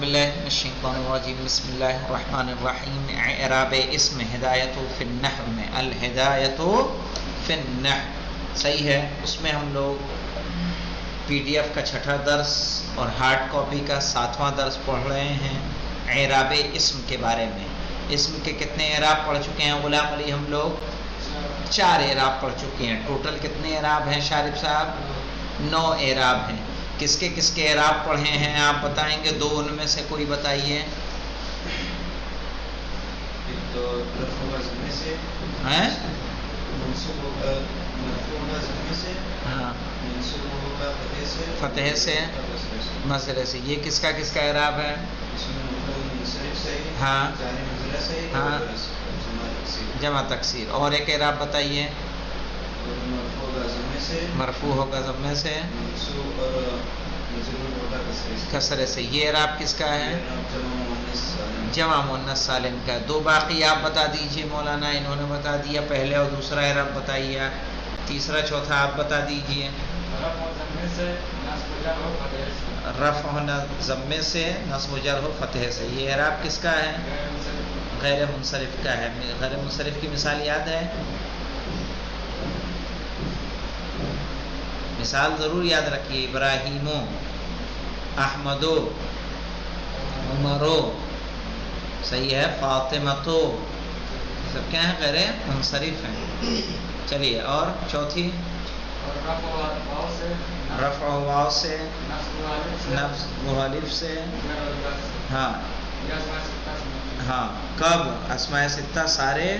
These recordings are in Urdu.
باللہ من الشیطان الرجیم بسم اللہ الرحمن الرحیم. اعراب اسم ہدایت فی النحو میں الہدایت فی النحو صحیح ہے. اس میں ہم لوگ پی ڈی ایف کا 6واں درس اور ہارڈ کاپی کا 7واں درس پڑھ رہے ہیں اعراب اسم کے بارے میں. اسم کے کتنے اعراب پڑھ چکے ہیں غلام علی؟ ہم لوگ 4 اعراب پڑھ چکے ہیں. ٹوٹل کتنے اعراب ہیں شارف صاحب؟ 9 اعراب ہیں. کس کے اعراب پڑھے ہیں آپ بتائیں گے؟ 2 ان میں سے کوئی بتائیے. فتح سے مسئلے سے. یہ کس کا اعراب ہے؟ ہاں ہاں جمع تکسیر. اور ایک اعراب بتائیے. مرفوع ہوگا ضمے سے کسرے سے. یہ اعراب کس کا ہے؟ جمع مؤنث سالم کا. 2 باقی آپ بتا دیجئے مولانا. انہوں نے بتا دیا پہلے اور دوسرا اعراب بتائیے. تیسرا چوتھا آپ بتا دیجئے. رفع ہونا ضمے سے نصب و جر ہو فتح سے. یہ اعراب کس کا ہے؟ غیر منصرف کا ہے. غیر منصرف کی مثال یاد ہے؟ مثال ضرور یاد رکھیے. ابراہیمو، احمدو، عمرو صحیح ہے. فاطمتو سب کیا ہیں؟ غیر منصرف ہیں. چلیے اور چوتھی رفع واو سے نصب و الف سے. ہاں ہاں کب اسماء 6 سارے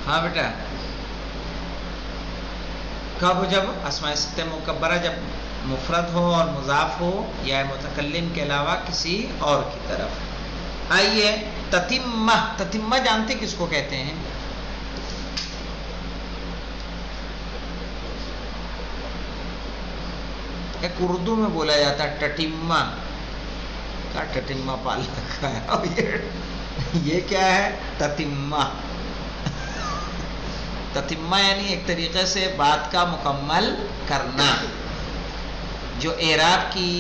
ہاں بیٹا کب؟ جب اسماء 6 مکبرہ جب مفرد ہو اور مضاف ہو یا متکلم کے علاوہ کسی اور کی طرف. آئیے تتمہ. تتمہ جانتے کس کو کہتے ہیں؟ ایک اردو میں بولا جاتا ہے ٹٹمہ کا. ٹٹمہ پال رکھا ہے. اور یہ کیا ہے؟ تتمہ. تتمہ یعنی ایک طریقے سے بات کا مکمل کرنا. جو اعراب کی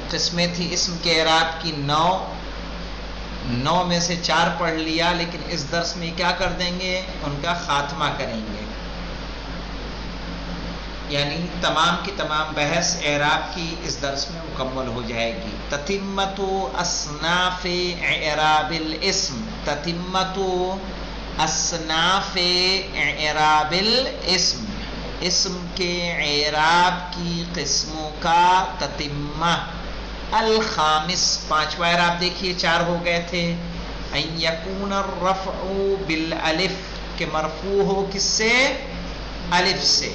قسمیں تھی اسم کے اعراب کی 9 میں سے 4 پڑھ لیا، لیکن اس درس میں کیا کر دیں گے؟ ان کا خاتمہ کریں گے. یعنی تمام کی تمام بحث اعراب کی اس درس میں مکمل ہو جائے گی. تتمۃ اصناف اعراب الاسم. تتمۃ اصناف اعراب الاسم. اسم کے اعراب کی قسموں کا تتمہ. الخامس 5واں اعراب دیکھیے 4 ہو گئے تھے. ان یکون الرفع بالالف کہ مرفوع ہو کس سے؟ الف سے.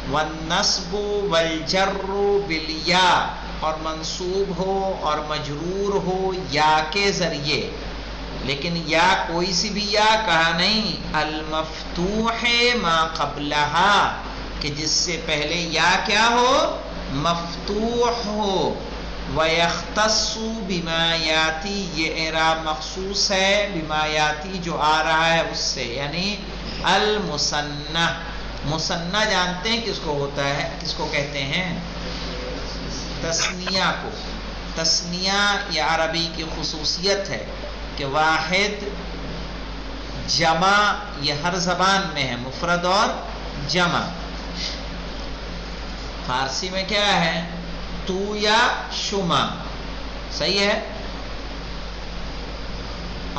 والنصب والجر بالیاء اور منصوب ہو اور مجرور ہو یا کے ذریعے. لیکن یا کوئی سی بھی یا کہا نہیں. المفتوح ما قبلہا کہ جس سے پہلے یا کیا ہو؟ مفتوح ہو. وَيَخْتَصُّ بِمَا يَأْتِي یہ اعراب مخصوص ہے بما یاتی جو آ رہا ہے اس سے. یعنی المثنى. مثنى جانتے ہیں کس کو ہوتا ہے؟ کس کو کہتے ہیں؟ تثنیہ کو. تثنیہ یہ عربی کی خصوصیت ہے کہ واحد جمع یہ ہر زبان میں ہے، مفرد اور جمع. فارسی میں کیا ہے؟ تو یا شما صحیح ہے.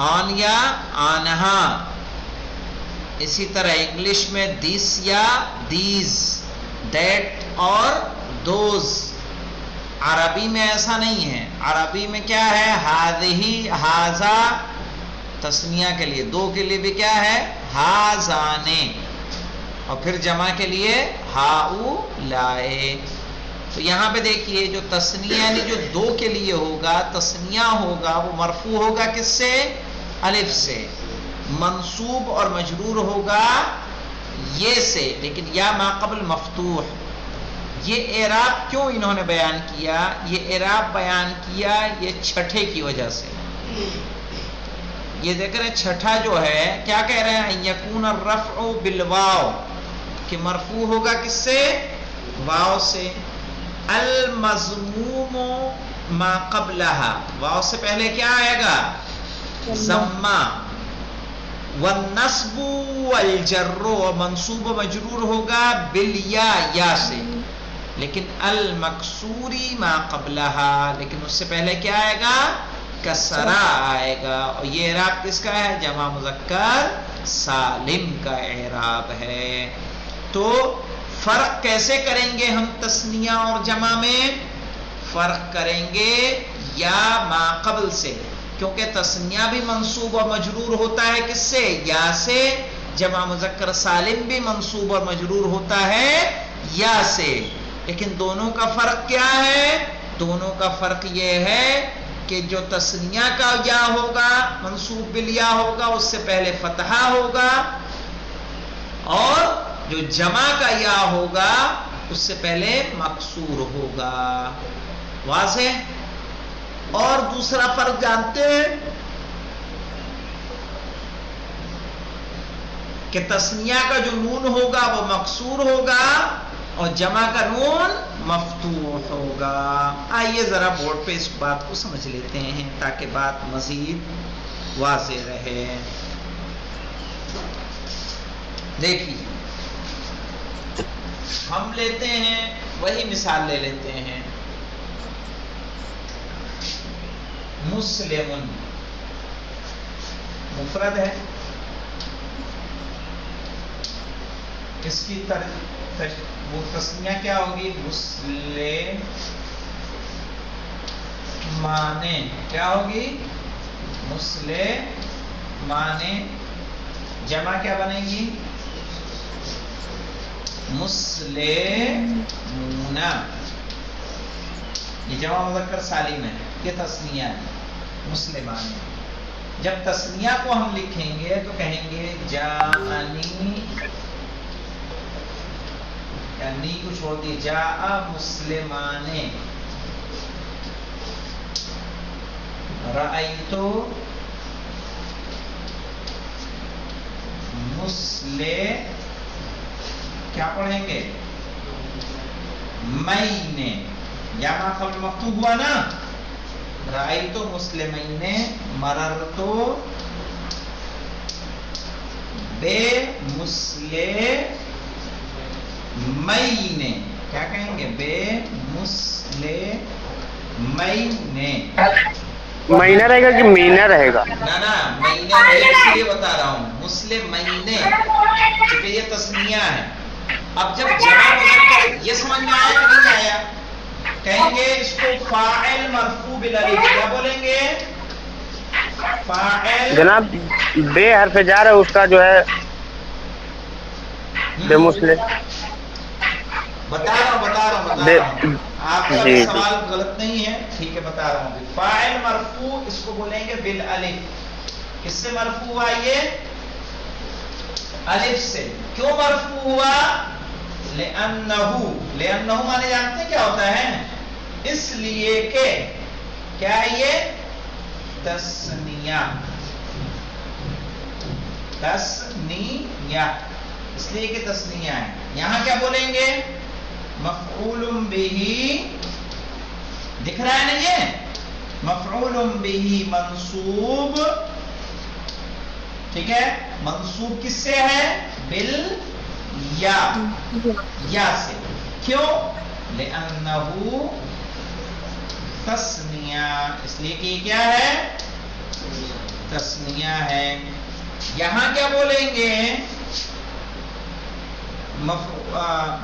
آن یا آنہا. اسی طرح انگلش میں دس یا دیز، دیٹ اور دوز. عربی میں ایسا نہیں ہے. عربی میں کیا ہے؟ ہذہ، ہذا تثنیہ کے لیے. 2 کے لیے بھی کیا ہے؟ ہذانے. اور پھر جمع کے لیے ہؤلاء. تو یہاں پہ دیکھیے جو تثنیہ یعنی جو 2 کے لیے ہوگا تثنیہ ہوگا وہ مرفوع ہوگا کس سے؟ الف سے. منصوب اور مجرور ہوگا یہ سے، لیکن یا ما قبل مفتوح. یہ اعراب کیوں انہوں نے بیان کیا؟ یہ اعراب بیان کیا یہ چھٹے کی وجہ سے. یہ دیکھ رہے ہیں چھٹا جو ہے کیا کہہ رہے ہیں؟ یکون الرفع بالواو، کہ مرفوع ہوگا کس سے؟ واو سے. المضموم ما قبلها، واو سے پہلے کیا آئے گا؟ ضمہ. والنصب والجر، و منصوب و مجرور ہوگا بالیا، یا سے. لیکن المکسوری ما قبلها، لیکن اس سے پہلے کیا آئے گا؟ کسرہ آئے گا. اور یہ اعراب کس کا ہے؟ جمع مذکر سالم کا اعراب ہے. تو فرق کیسے کریں گے ہم تثنیہ اور جمع میں؟ فرق کریں گے یا ما قبل سے، کیونکہ تثنیہ بھی منصوب اور مجرور ہوتا ہے کس سے؟ یا سے. جمع مذکر سالم بھی منصوب اور مجرور ہوتا ہے یا سے. لیکن دونوں کا فرق کیا ہے؟ دونوں کا فرق یہ ہے کہ جو تثنیہ کا یا ہوگا منصوب بالیا ہوگا، اس سے پہلے فتحہ ہوگا، اور جو جمع کا یا ہوگا اس سے پہلے مکسور ہوگا. واضح؟ اور دوسرا فرق جانتے ہیں کہ تثنیہ کا جو نون ہوگا وہ مکسور ہوگا اور جمع کا نون مفتوح ہوگا. آئیے ذرا بورڈ پہ اس بات کو سمجھ لیتے ہیں تاکہ بات مزید واضح رہے. دیکھیے ہم لیتے ہیں وہی مثال لے لیتے ہیں. مسلم مفرد ہے، اس کی وہ تسنیہ کیا ہوگی؟ مسلم مانے کیا ہوگی؟ مسلم مانے. جمع کیا بنے گی؟ مسلمون. یہ جمع مذکر سالم ہے، یہ تسنیہ ہے مسلمان. جب تسنیہ کو ہم لکھیں گے تو کہیں گے جاءنی، یعنی کو چھوڑ دی، جاء مسلمانے، رأیتو مسلم، کیا پڑھیں گے؟ مینے، یا ما قبل مفتوح ہوا نا. رأیتو مسلمینے، مررتو بے مسلمینے، کیا کہیں گے؟ بے مسلمینے. مہینہ رہے گا کہ مہینہ رہے گا؟ نا مہینہ نہیں، اس لیے بتا رہا ہوں مسلمینے، کیونکہ یہ تسنیہ ہے. اب جب جمع مذکر، یہ سمجھ میں آیا کہ نہیں آیا؟ کہیں گے اس کو فاعل مرفوع بالالف، کیا بولیں گے؟ فاعل. جناب بے حرف جار ہے، اس کا جو ہے بے مسلم. بتا رہا ہوں آپ کا سوال غلط نہیں ہے، ٹھیک ہے بتا رہا ہوں. فاعل مرفوع اس کو بولیں گے بالالف. کس سے مرفوع ہوا؟ یہ الف سے. کیوں مرفوع ہوا؟ لأنہ مانے جانتے کیا ہوتا ہے؟ اس لیے کہ کیا ہے یہ؟ تسنیہ. اس لیے کہ تسنیہ ہے. یہاں کیا بولیں گے؟ مفعول بہ. دکھ رہا ہے نا یہ؟ مفعول بہ منصوب، ٹھیک ہے. منصوب کس سے ہے؟ بالیا، یا سے. کیوں؟ لأنہ تسنیہ، اس لیے کہ یہ کیا ہے؟ تسنیہ ہے. یہاں کیا بولیں گے؟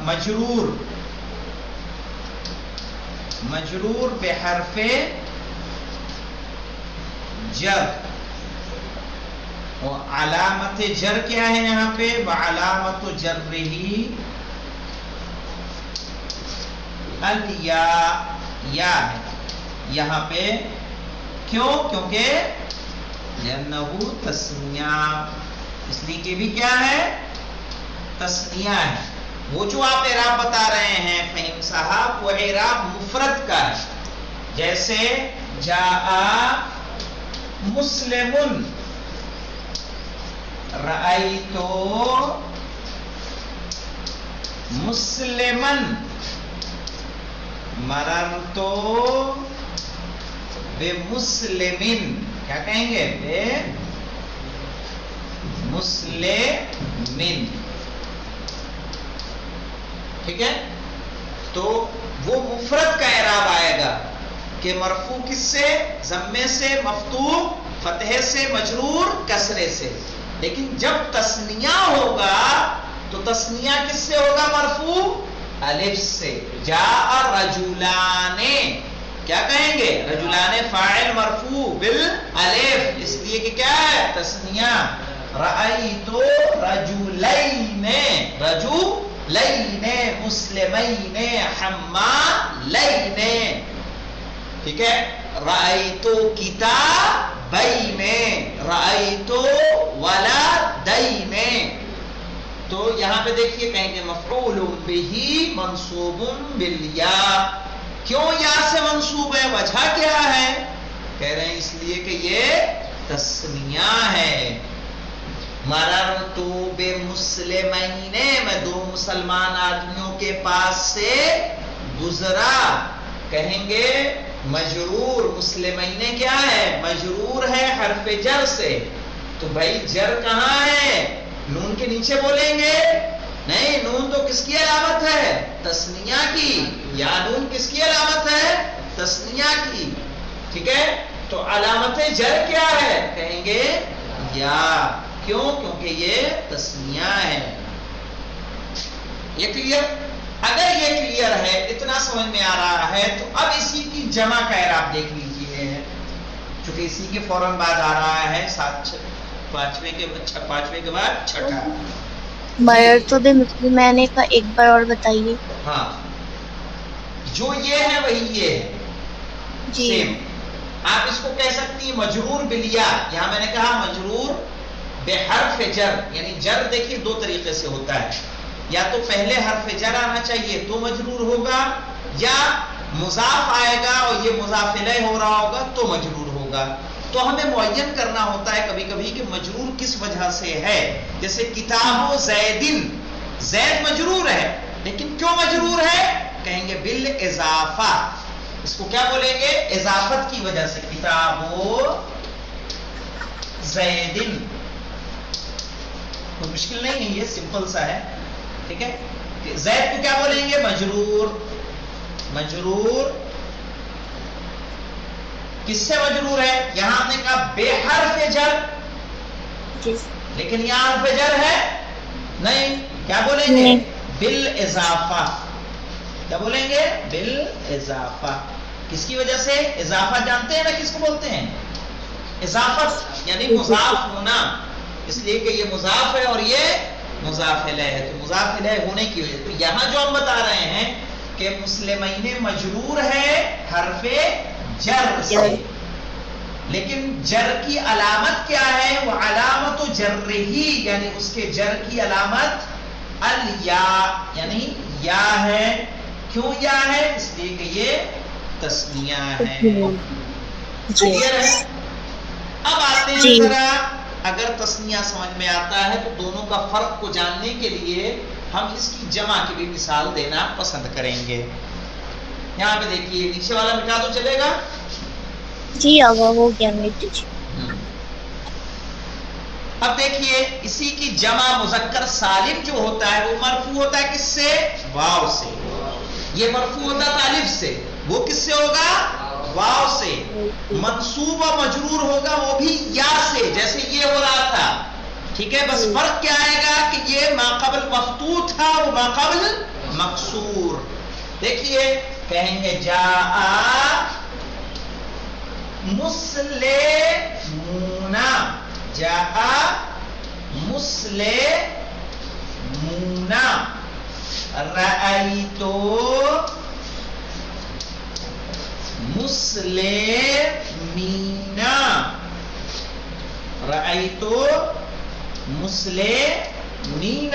مجرور، مجرور بحرف جر. اور علامت جر کیا ہے یہاں پہ؟ وعلامت جرہ الیا، یا ہے یہاں پہ. کیوں؟ کیونکہ لأنہ تسنیہ، اس لیے کہ بھی کیا ہے؟ تسنیہ ہے. وہ جو آپ اعراب بتا رہے ہیں فہیم صاحب، وہ اعراب مفرد کا ہے. جیسے جاء مسلم، رأیت مسلمن، مررت بمسلمن. کیا کہیں گے؟ بمسلمن. ٹھیک ہے؟ تو وہ مفرد کا اعراب آئے گا کہ مرفوع کس سے؟ ضمے سے، مفتوح فتحے سے، مجرور کسرے سے. لیکن جب تثنیہ ہوگا تو تثنیہ کس سے ہوگا؟ مرفوع الف سے. جاء رجلان، کیا کہیں گے؟ رجلان فاعل مرفوع بالالف، اس لیے کہ کیا ہے؟ تثنیہ. رأیت رجلین، رجلین مسلمین حمالین. ٹھیک ہے؟ رأیت کتابین، رأیت ولدین. تو یہاں پہ دیکھیے کہیں گے مفعول بہ منصوب بالیا. کیوں یا سے منصوب ہے؟ وجہ کیا ہے؟ کہہ رہے ہیں اس لیے کہ یہ تثنیہ ہے. مررت بمسلمین، میں دو مسلمان آدمیوں کے پاس سے گزرا. کہیں گے مجرور، مسلمین کیا ہے؟ مجرور ہے حرف جر سے. تو بھائی جر کہاں ہے؟ نون کے نیچے بولیں گے؟ نہیں، نون تو کس کی علامت ہے؟ تثنیہ کی. یا نون کس کی علامت ہے؟ تثنیہ کی. ٹھیک ہے؟ تو علامت جر کیا ہے؟ کہیں گے یا. کیوں؟ کیونکہ یہ تثنیہ ہے. یہ کلیئر؟ اگر یہ کلیئر ہے، اتنا سمجھ میں آ رہا ہے، تو اب اسی کی جمع کا اعراب دیکھ لیجئے. چونکہ اسی کے فوراً بعد آ رہا ہے پانچویں کے بعد چھٹا. مررت بمسلمین کا ایک بار اور بتائیے. ہاں، جو یہ ہے وہی یہ ہے جی. سیم. آپ اس کو کہہ سکتی ہیں مجرور بالیا. یہاں میں نے کہا مجرور بحرف جر، یعنی جر دیکھیے دو طریقے سے ہوتا ہے. یا تو پہلے حرف جر آنا چاہیے تو مجرور ہوگا، یا مضاف آئے گا اور یہ مضاف الیہ ہو رہا ہوگا تو مجرور ہوگا. تو ہمیں معین کرنا ہوتا ہے کبھی کبھی کہ مجرور کس وجہ سے ہے. جیسے کتاب زیدن، زید مجرور ہے، لیکن کیوں مجرور ہے؟ کہیں گے بالاضافہ. اس کو کیا بولیں گے؟ اضافت کی وجہ سے. کتاب زیدن. کوئی مشکل نہیں ہے، یہ سمپل سا ہے. ٹھیک ہے؟ زید کو کیا بولیں گے؟ مجرور. مجرور کس سے مجرور ہے؟ یہاں ہم نے کہا بے حرف جر، لیکن یہاں حرف جر ہے نہیں. کیا بولیں گے؟ بالاضافہ. کیا بولیں گے؟ بالاضافہ. کس کی وجہ سے؟ اضافہ جانتے ہیں نا کس کو بولتے ہیں؟ اضافت یعنی مضاف ہونا. اس لیے کہ یہ مضاف ہے اور یہ مضاف الیہ ہے، تو مضاف الیہ ہونے کی وجہ. تو یہاں جو ہم بتا رہے ہیں کہ مسلمین مجرور ہے حرف جر سے، لیکن جر کی علامت کیا ہے؟ وہ علامت جرہی، یعنی اس کے جر کی علامت الیا، یعنی یا ہے. کیوں یا ہے؟ اس لیے کہ یہ تثنیہ ہے. کلیئر ہے؟ اب آتے ہیں ذرا، اگر تثنیہ سمجھ میں آتا ہے تو دونوں کا فرق کو جاننے کے لیے ہم اس کی جمع کی بھی مثال دینا پسند کریں گے. یہاں پہ دیکھیے نیچے والا مٹا تو چلے گا؟ جی آگا ہو گیا مٹ دیجیے. اب دیکھیے اسی کی جمع مذکر سالم جو ہوتا ہے وہ مرفوع ہوتا ہے کس سے؟ واو سے. یہ مرفوع ہوتا ہے الف سے، وہ کس سے ہوگا؟ واو سے. منصوب و مجرور ہوگا وہ بھی یا سے، جیسے یہ ہو رہا تھا. ٹھیک ہے؟ بس فرق کیا آئے گا کہ یہ ما قبل مفتوح تھا، وہ ما قبل مکسور. دیکھیے کہیں گے جاء مسلمون، جاء مسلمون، رأیت مسلمین، رأیت مسلمین،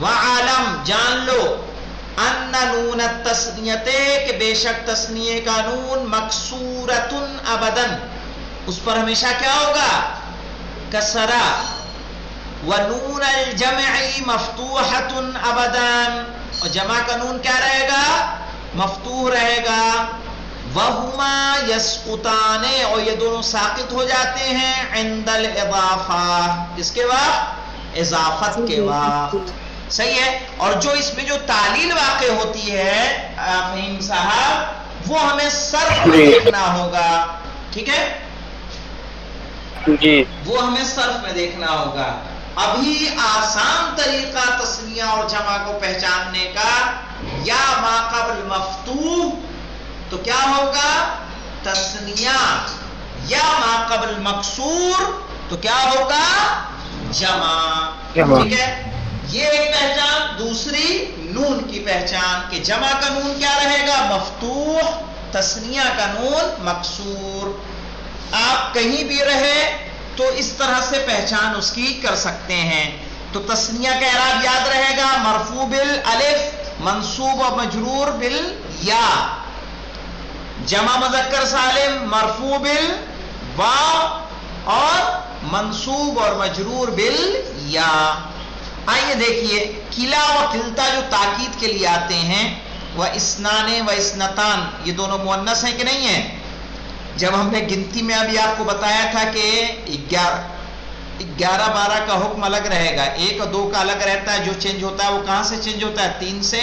وعلم جان لو ان نون التسنیتے کہ بے شک تسنیے کا نون مکسورتن ابدن اس پر ہمیشہ کیا ہوگا کسرہ، ونون الجمع مفتوحتن ابدن اور جمع کا نون کیا رہے گا مفتوح رہے گا، وَهُمَا يَسْقُطَانِ اور یہ دونوں ساقط ہو جاتے ہیں عند الاضافہ اس کے وقت اضافت کے وقت، صحیح ہے۔ اور جو اس میں جو تعلیل واقع ہوتی ہے فہیم صاحب وہ ہمیں صرف میں دیکھنا ہوگا، ٹھیک ہے جی وہ ہمیں صرف میں دیکھنا ہوگا۔ ابھی آسان طریقہ تسنیہ اور جمع کو پہچاننے کا یا ما قبل مفتوح تو کیا ہوگا تسنیہ، یا ما قبل مکسور تو کیا ہوگا جمع، ٹھیک ہے۔ یہ ایک پہچان، دوسری نون کی پہچان کہ جمع کا نون کیا رہے گا مفتوح، تسنیہ کا نون مکسور۔ آپ کہیں بھی رہے تو اس طرح سے پہچان اس کی کر سکتے ہیں۔ تو تسنیہ کا اعراب یاد رہے گا مرفوع بالالف منصوب و مجرور بالیا، جمع مذکر سالم مرفوع بالواو اور منصوب اور مجرور بالیا۔ آئیے دیکھیے کلا و کلتا جو تاکید کے لیے آتے ہیں، وہ اسنان و اسنتان یہ دونوں مؤنث ہیں کہ نہیں ہیں؟ جب ہم نے گنتی میں ابھی آپ کو بتایا تھا کہ 11-12 کا حکم الگ رہے گا، 1 اور 2 کا الگ رہتا ہے، جو چینج ہوتا ہے وہ کہاں سے چینج ہوتا ہے 3 سے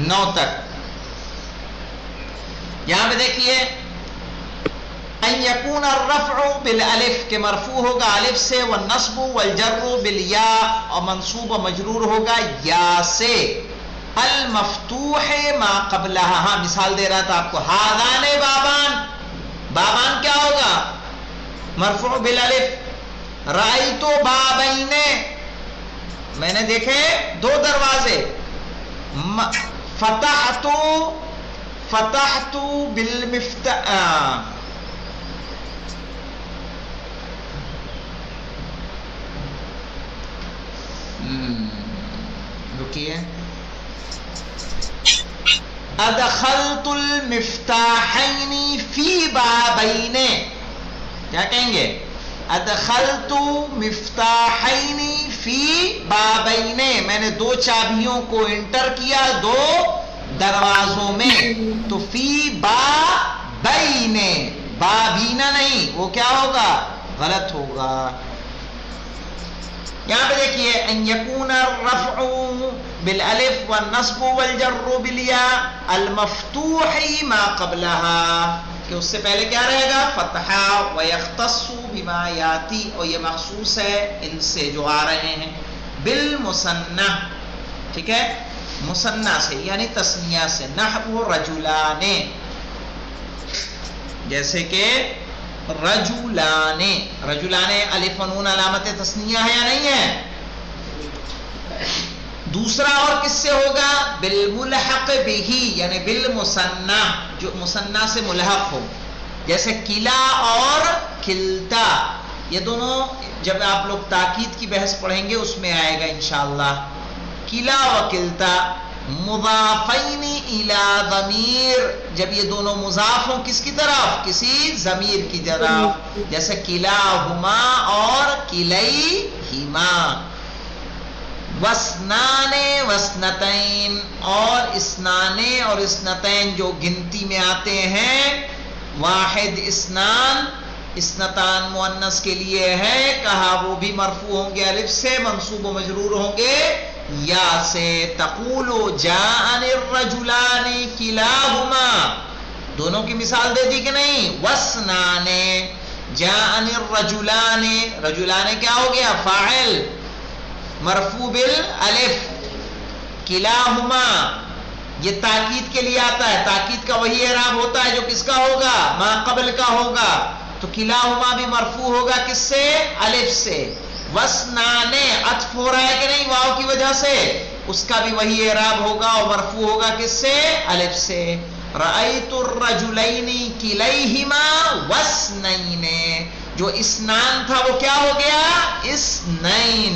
9 تک۔ یہاں پہ دیکھیے ان یکون الرفع بالالف کہ مرفوع ہوگا الف سے، والنصب والجر بالیاء اور منصوب و مجرور ہوگا یا سے، المفتوح ما قبلها، ہاں مثال دے رہا تھا آپ کو، ہاذان بابان، بابان کیا ہوگا مرفوع بالالف، رأیت بابین میں نے دیکھے 2 دروازے، فتحت بالمفتاح، رکیے، ادخلت المفتاحین فی بابین، کیا کہیں گے ادخلت مفتاحین فی بابین، میں نے 2 چابیوں کو انٹر کیا 2 دروازوں میں، تو فی بابین، بابینا نہیں، وہ کیا ہوگا غلط ہوگا۔ یہاں پہ دیکھیے ان یکون الرفع بالالف والنصب والجر بالیاء المفتوح ما قبلها کہ اس سے پہلے کیا رہے گا فتحہ، ویختص بما یاتی اور یہ مخصوص ہے ان سے جو آ رہے ہیں، بالمثنى، ٹھیک ہے مثنیٰ سے یعنی تثنیہ سے، نحو رجلان جیسے کہ رجلان، رجلان الف و نون علامت تثنیہ ہے یا نہیں ہے؟ دوسرا اور کس سے ہوگا بالملحق بہ یعنی بالمثنى جو مثنیٰ سے ملحق ہو، جیسے کلا اور کلتا، یہ دونوں جب آپ لوگ تاکید کی بحث پڑھیں گے اس میں آئے گا انشاءاللہ۔ کلا و کلتا مضافین الی ضمیر، جب یہ دونوں مضاف ہوں کس کی طرف کسی ضمیر کی طرف، جیسے کلاہما اور کلیہما، واسنان واسنتین اور اسنان اور اسنتین جو گنتی میں آتے ہیں، واحد اسنان، اسنتان مؤنث کے لیے ہے، کہا وہ بھی مرفوع ہوں گے الف سے، منصوب و مجرور ہوں گے یا سے، تقول جاءن الرجلان کلاہما، دونوں کی مثال دے دی کہ نہیں، واسنان جاءن الرجلان، رجلان کیا ہو گیا فاعل مرفوع بالالف، کلاہما یہ تاکید کے لیے آتا ہے، تاکید کا وہی اعراب ہوتا ہے جو کس کا ہوگا ما قبل کا ہوگا، تو کلاہما بھی مرفوع ہوگا کس سے الف سے، واسنان عطف ہو رہا ہے کہ نہیں واو کی وجہ سے، اس کا بھی وہی اعراب ہوگا اور مرفوع ہوگا کس سے الف سے، رأیت الرجلین کلیہما واسنین، جو اسنان تھا وہ کیا ہو گیا اسنین،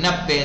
90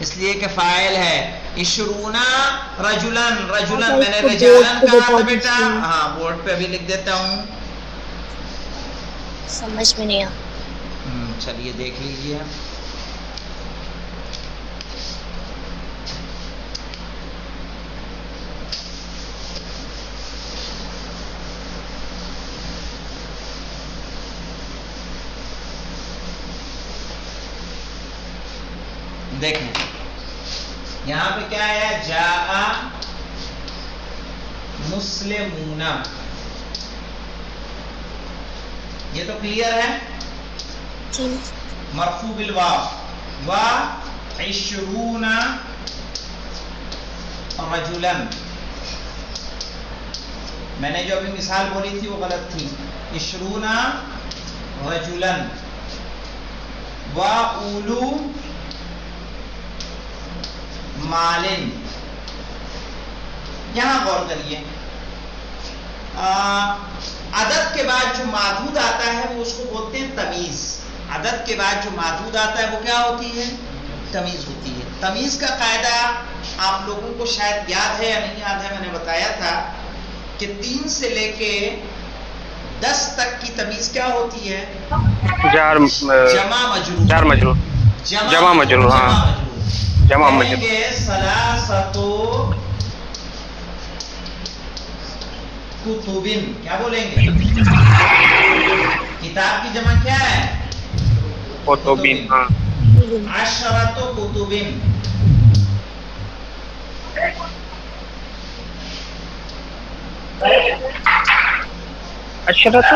اس لیے کہ فاعل ہے. عشرونا رجلن، رجلن میں نے رجالن کہا تھا بیٹا. ہاں بورڈ پہ ابھی لکھ دیتا ہوں. سمجھ میں نہیں آ. چلیے دیکھ لیجیے. دیکھیں یہاں پہ کیا ہے، جاء مسلمون، یہ تو کلیئر ہے. مرفوع بالواو و عشرون رجلا. میں نے جو ابھی مثال بولی تھی وہ غلط تھی. عشرون رجلا و اولو مالن. یہاں غور کریے، عدد کے بعد جو معدود آتا ہے وہ اس کو بولتے ہیں تمیز. عدد کے بعد جو معدود آتا ہے وہ کیا ہوتی ہے، تمیز ہوتی ہے. تمیز کا قاعدہ آپ لوگوں کو شاید یاد ہے یا نہیں یاد ہے. میں نے بتایا تھا کہ 3 سے لے کے 10 تک کی تمیز کیا ہوتی ہے، جار جمع مجرور. جار مجرور، جمع مجرور. ہاں جمع مجرور. ثلاثۃ کتبن، کیا بولیں گے، کتاب کی جمع کیا ہے، کتبین. ہاں عشرۃ کتبن. عشرۃ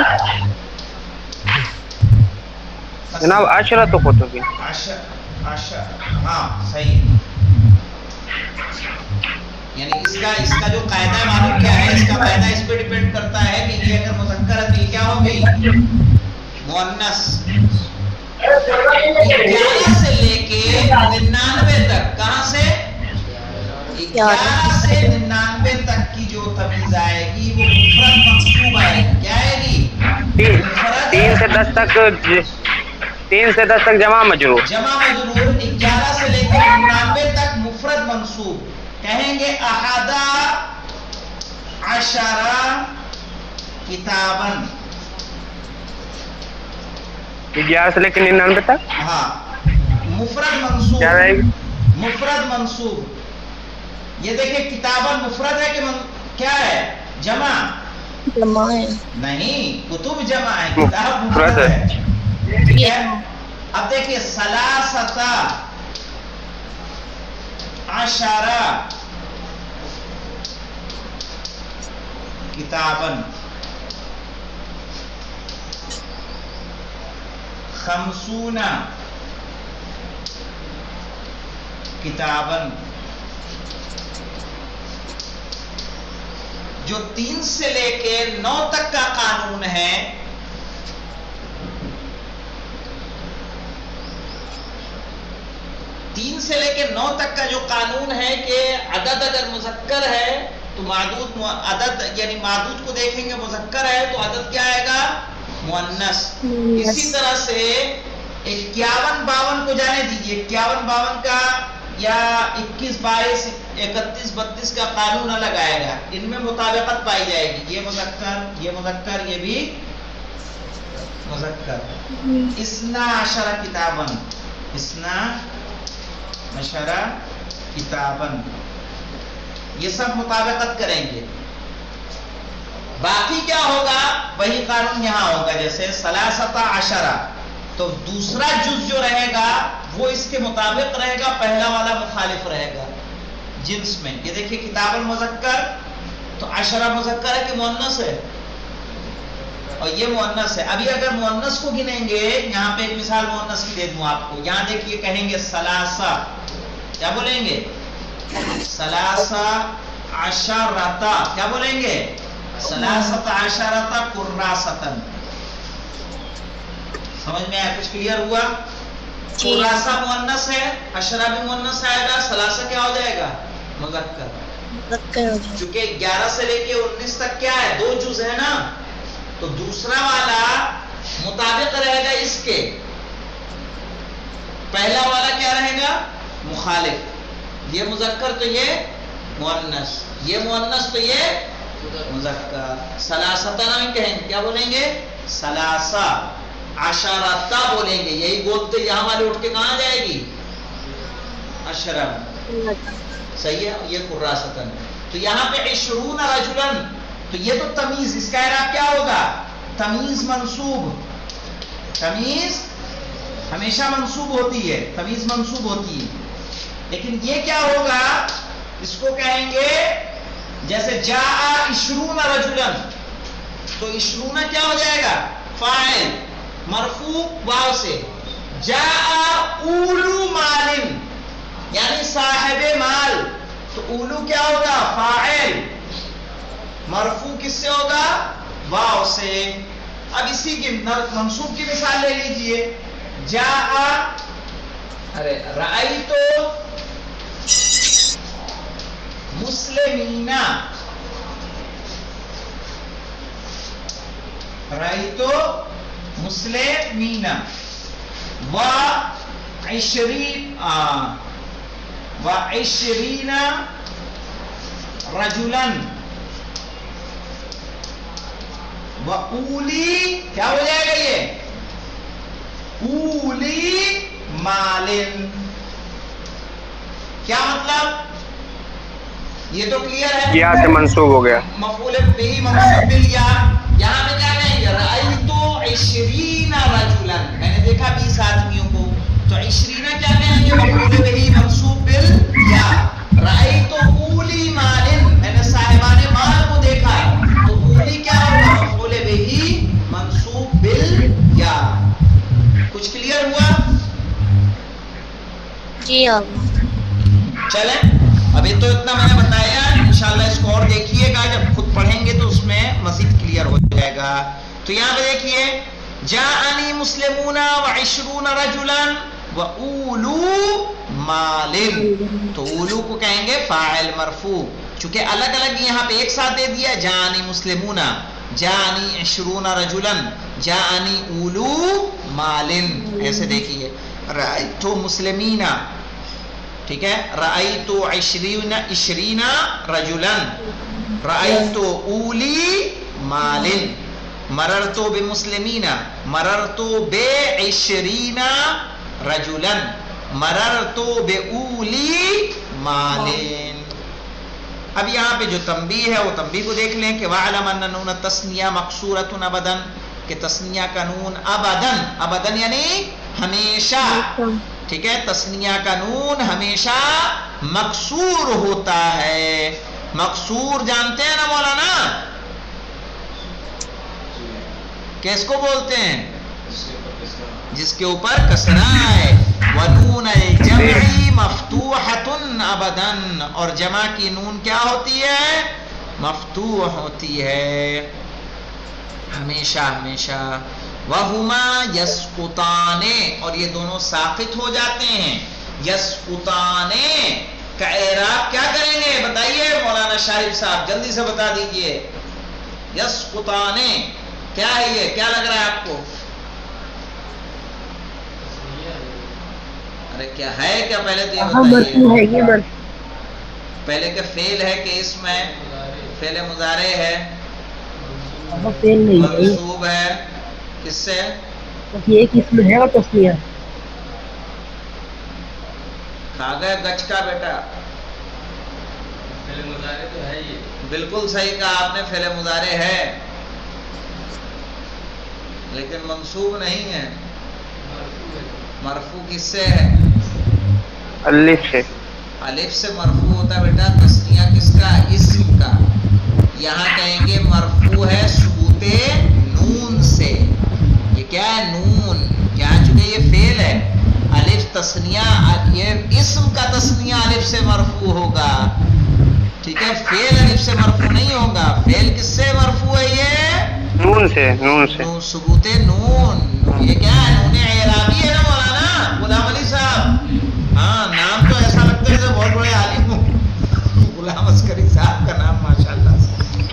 جناب، عشرۃ کتبین. ہاں صحیح. یعنی اس کا جو قاعدہ ہے معلوم کیا ہے، اس کا قاعدہ اس پہ ڈیپینڈ کرتا ہے کہ یہ اگر مذکر ہے تو یہ کیا ہوگی، مؤنث. 11 سے لے کے 99 تک، کہاں سے 11 سے 99 تک کی جو تمیز آئے گی وہ مفرد منصوب آئے گی. کیا آئے گی، 3 سے 10 تک، 3 سے 10 تک جمع مجرور. جمع مجرور. 11 سے لے کے 99 تک مفرد منصوب. کہیں گے احدا عشرہ کتابن. 11 سے لے کے 99 تک. ہاں مفرد منصوب، کیا رہے گی، مفرد منصوب. یہ دیکھیں کتابن مفرد ہے کہ کیا ہے، جمع جمع ہے. نہیں، کتب جمع ہے، کتاب مفرد ہے. ٹھیک ہے. اب دیکھیے ثلاثۃ عشرہ کتابن، 50 کتابن. جو 3 سے لے کے 9 تک کا قانون ہے، تین سے لے کے 9 تک کا جو قانون ہے کہ عدد اگر مذکر ہے تو معدود عدد، یعنی معدود کو دیکھیں گے مذکر ہے تو عدد کیا آئے گا، مؤنث. اسی طرح سے 51 52 کو جانے دیجیے. 51 52 کا یا 21 22 31 32 کا قانون الگ آئے گا. ان میں مطابقت پائی جائے گی. یہ مذکر یہ بھی مذکر. 12 کتابن، 12 کتابن، یہ سب مطابقت کریں گے. باقی کیا ہوگا، وہی قانون یہاں ہوگا. جیسے 13 تو دوسرا جز جو رہے گا وہ اس کے مطابق رہے گا، پہلا والا مخالف رہے گا جنس میں. یہ دیکھیے کتاب المذکر تو 10 مذکر ہے کہ مؤنث ہے، اور یہ مؤنث ہے. ابھی اگر مؤنث کو گنیں گے، یہاں پہ ایک مثال مؤنث کی دے دوں آپ کو. یہاں دیکھیے کہیں گے ثلاثہ، کیا بولیں گے، 13 کیا بولیں گے، 13 کراستن. سمجھ میں آیا، کچھ کلیئر ہوا. کراسہ مؤنث ہے، 10 بھی مؤنث آئے گا، 13 کیا ہو جائے گا، مذکر. چونکہ 11 سے لے کے 19 تک کیا ہے، 2 جز ہے نا، تو دوسرا والا مطابق رہے گا اس کے، پہلا والا کیا رہے گا، مخالف، یہ مذکر تو یہ مؤنث، یہ مؤنث تو یہ مذکر. ثلاثتن ہم کہیں کیا بولیں گے؟ ثلاثہ. عشرتا بولیں گے، یہی بولتے یہاں والے اٹھ کے کہاں جائے گی؟ عشرہ. صحیح ہے. یہ قراستن. تو یہاں پہ 20 رجلن، تو یہ تو تمیز، اس کا اعراب کیا ہوگا؟ تمیز منصوب. تمیز ہمیشہ منصوب ہوتی ہے، تمیز منصوب ہوتی ہے. لیکن یہ کیا ہوگا؟ اس کو کہیں گے جیسے جاء 20 رجلن، تو 20 کیا ہو جائے گا؟ فاعل مرفوع واو سے. جاء اولو مال، یعنی صاحب مال، تو اولو کیا ہوگا؟ فاعل مرفوع کس سے ہوگا؟ واو سے. اب اسی کی منصوب کی مثال لے لیجئے. جاء رأیت مسلمین، رأیت مسلمین وعشرین رجلا وَأُولِي، کیا ہو جائے گا یہ؟ اولی مالن. کیا مطلب؟ یہ تو کلیئر ہے، یا سے منصوب ہو گیا، مفعول بہ منصوب بالیا. یہاں پہ کیا کہیں گے؟ رأیت 20 رجلا، میں نے دیکھا 20 آدمیوں کو، تو 20 کیا کہیں گے؟ مفعول بہ منصوب بالیا. رأیت اولی مالن، میں نے صاحبان مال کو دیکھا، تو اولی کیا ہوگا؟ مفعول بہ منصوب بالیا. کچھ کلیئر ہوا؟ جی چلیں ابھی تو اتنا میں نے بتایا، انشاءاللہ اس کو اور دیکھیے گا، جب خود پڑھیں گے تو اس میں مزید کلیئر ہو جائے گا. تو یہاں پہ دیکھیے جاءنی مسلمون و20 رجلا وَأُولُو مَالٍ، تو اولو کو کہیں گے فاعل مرفوع. چونکہ الگ الگ یہاں پہ ایک ساتھ دے دیا، جاءنی مسلمون، جاءنی 20 رجلا، جاءنی اولو مال. ایسے دیکھیے رأیت مسلمین، ٹھیک ہے، رأیت 20 رجلا، رأیت اولی مال، مررت بمسلمین، مررت ب20 رجلا، مررت بأولی مال. اب یہاں پہ جو تنبیہ ہے وہ تنبیہ کو دیکھ لیں کہ وَعْلَمْ أَنَّ نُونَ التَّثْنِيَةَ مَقْصُورَةٌ أَبَدًا، کہ تثنیہ کا نون ابدن، ابدن یعنی ہمیشہ، ٹھیک ہے، تثنیہ کا نون ہمیشہ مکسور ہوتا ہے. مکسور جانتے ہیں نا مولانا؟ کس کو بولتے ہیں؟ جس کے اوپر کسرہ ہے. وَنُونَ الْجَمْعِ مَفْتُوحَةٌ أَبَدًا، اور جمع کی نون کیا ہوتی ہے؟ مفتوح ہوتی ہے ہمیشہ ہمیشہ. وَهُمَا يَسْقُطَانِ، اور یہ دونوں ساقط ہو جاتے ہیں. يَسْقُطَانِ کا اعراب کیا کریں گے بتائیے مولانا شاہد صاحب، جلدی سے بتا دیجئے. يَسْقُطَانِ کیا ہے یہ؟ کیا لگ رہا ہے آپ کو؟ ارے کیا ہے کیا؟ پہلے تو یہ بتائیے، پہلے کہ فعل ہے کہ اسم ہے؟ فعل مضارع ہے، منصوب ہے کس سے؟ ایک اسم ہے اور تسنیہ. کھا گئے گچ کا بیٹا. فعل مضارع تو ہے ہی، بالکل صحیح کہا آپ نے، فعل مضارع ہے لیکن منصوب نہیں ہے. مرفوع کس سے ہے؟ الف سے. الف سے مرفوع ہوتا ہے بیٹا. تسنیہ کس کا؟ اسم کا. یہاں کہیں گے مرفوع ہے ثبوت نون سے. یہ کیا ہے؟ نون. یہاں چونکہ یہ فعل ہے، الف تسنیہ، یہ اسم کا تسنیہ الف سے مرفوع ہوگا، ٹھیک ہے، فعل الف سے مرفوع نہیں ہوگا. فعل کس سے مرفوع ہے؟ یہ نون سے. نون سے ثبوت نون. یہ کیا ہے؟ نون اعرابی ہے نا مولانا غلام علی صاحب. ہاں نام تو ایسا لگتا ہے جیسے بہت بڑے عالم ہوں. غلام عسکری صاحب کا نام ماشاءاللہ.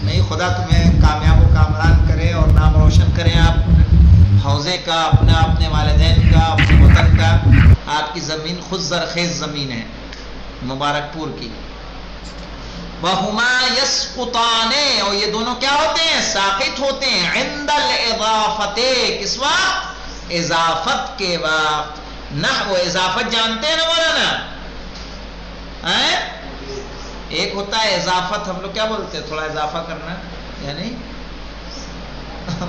نہیں، خدا تمہیں کامیاب و کامران کرے اور نام روشن کریں. آپ حوضے کا اپنے والدین کا، اپنے وطن کا. آپ کی زمین خود زرخیز زمین ہے مبارک پور کی. وَهُمَا يَسْقُطَانِ، اور یہ دونوں کیا ہوتے ہیں؟ ساقط ہوتے ہیں. عند الاضافت، کس وقت؟ اضافت کے وقت. نحو اضافت جانتے ہیں نا مولانا؟ ایک ہوتا ہے اضافت، ہم لوگ کیا بولتے ہیں؟ تھوڑا اضافہ کرنا، یعنی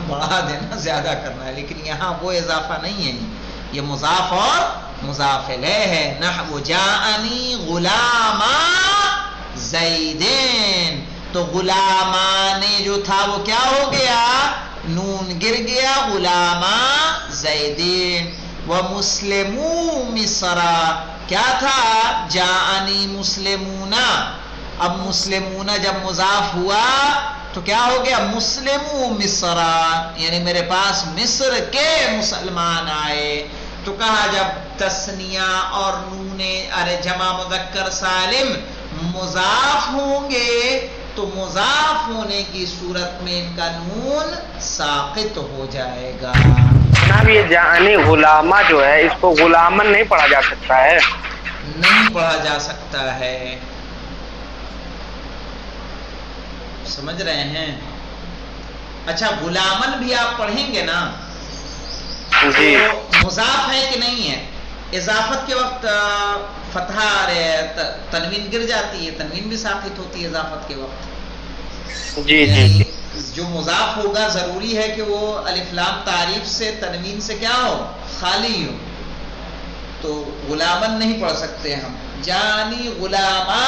بڑھا دینا، زیادہ کرنا ہے. لیکن یہاں وہ اضافہ نہیں ہے، یہ مضاف اور مضاف الیہ ہے. نحو جاءنی غلاما زیدین، تو غلامان جو تھا وہ کیا ہو گیا؟ نون گر گیا. غلاما زیدین. ومسلمو مصر، کیا تھا؟ جاءنی مسلمون. اب مسلمون جب مضاف ہوا تو کیا ہو گیا؟ مسلمو مصر، یعنی میرے پاس مصر کے مسلمان آئے. تو کہا جب تثنیہ اور نون جمع مذکر سالم مضاف ہوں گے تو مضاف ہونے کی صورت میں ان کا نون ساقط ہو جائے گا. جناب یہ جاءنی غلامہ جو ہے اس کو غلامن نہیں پڑھا جا سکتا ہے؟ نہیں پڑھا جا سکتا ہے. سمجھ رہے ہیں؟ اچھا غلامن بھی آپ پڑھیں گے نا جی. تو مضاف ہے کہ نہیں ہے؟ اضافت کے وقت فتحہ تنوین گر جاتی ہے، تنوین بھی ساقط ہوتی ہے اضافت کے وقت. جی جی. جو مضاف ہوگا ضروری ہے کہ وہ الف لام تعریف سے تنوین سے کیا ہو؟ خالی ہو. تو غلامن نہیں پڑھ سکتے ہم. جانی غلاما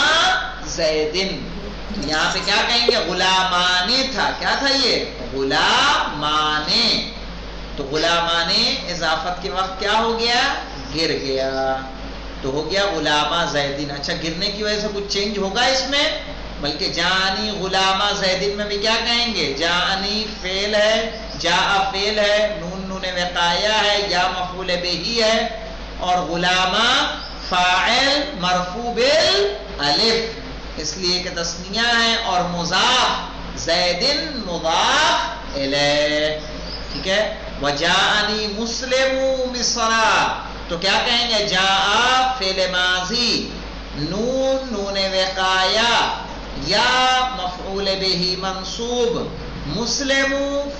زیدن، یہاں پہ کیا کہیں گے؟ غلامانے تھا. کیا تھا یہ؟ غلامانے. تو غلامانے اضافت کے وقت کیا ہو گیا؟ گر گیا. تو ہو گیا غلامہ زیدین. اچھا گرنے کی وجہ سے کچھ چینج ہوگا اس میں؟ بلکہ جانی غلامہ زیدین میں بھی کیا کہیں گے؟ جانی فعل ہے، جاء فعل ہے، نون نون وقایہ ہے، یا مفعول بہی ہے، اور غلامہ فاعل مرفوع بالالف اس لیے کہ تثنیہ ہے، اور مضاف زیدن مضاف الیہ. ٹھیک ہے. وجاءنی مسلم مصر، تو کیا کہیں گے؟ جاء فعل ماضی، نون نون وقایہ، یا مفعول بہ منصوب، مسلم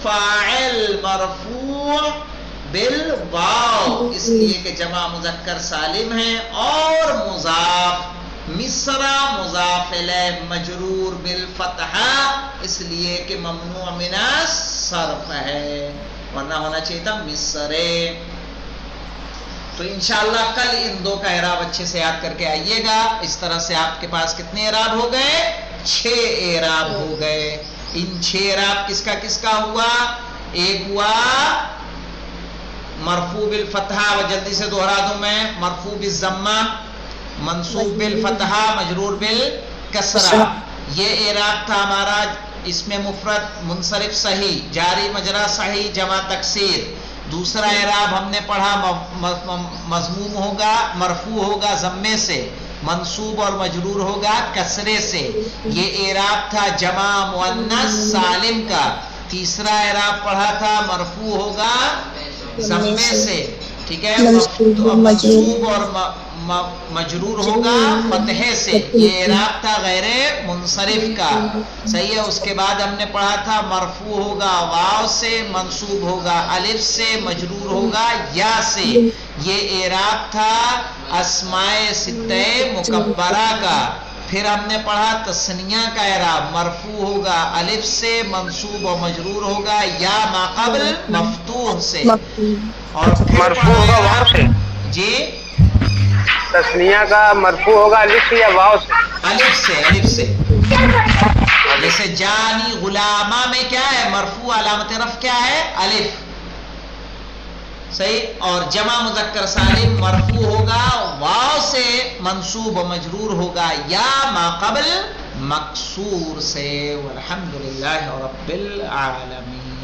فاعل مرفوع بالواو اس لیے کہ جمع مذکر سالم ہے، اور مضاف مصر مضاف الیہ مجرور بالفتحہ اس لیے کہ ممنوع من الصرف ہے، ورنہ ہونا چاہیے تھا مصر. تو انشاءاللہ کل ان دو کا اعراب اچھے سے یاد کر کے آئیے گا. اس طرح سے آپ کے پاس کتنے اعراب ہو گئے؟ 6 اعراب ہو گئے. ان 6 اعراب کس کا ہوا؟ ایک ہوا مرفوع بالفتحہ، و جلدی سے دوہرا دوں میں، مرفوع بالضمہ، منصوب بالفتحہ، مجرور بالکسرہ. یہ اعراب تھا ہمارا. اس میں مفرد منصرف صحیح، جاری مجرا صحیح، جمع تکسیر. دوسرا اعراب ہم نے پڑھا مضموم ہوگا، مرفوع ہوگا ضمے سے، منصوب اور مجرور ہوگا کسرے سے. یہ اعراب تھا جمع مؤنث سالم کا. تیسرا اعراب پڑھا تھا مرفوع ہوگا ضمے سے. ٹھیک ہے. منصوب اور مجرور ہوگا فتحے سے. یہ اعراب تھا غیر منصرف کا. صحیح ہے. اس کے بعد ہم نے پڑھا تھا مرفوع ہوگا واو سے، منصوب ہوگا الف سے، مجرور ہوگا یا سے. یہ اعراب تھا اسماء ستہ مکبرہ کا. پھر ہم نے پڑھا تثنیہ کا اعراب، مرفوع ہوگا الف سے، منصوب و مجرور ہوگا یا ما قبل مفتوح سے. اور مرفوع ہوگا واو سے. جی تثنیہ کا مرفوع ہوگا الف سے یا واو سے؟ الف سے. جیسے جانی غلامہ میں کیا ہے؟ مرفوع علامت رفع کیا ہے؟ الف. صحیح. اور جمع مذکر سالم مرفوع ہوگا واو سے، منصوب و مجرور ہوگا یا ما قبل مکسور سے. والحمدللہ رب العالمین.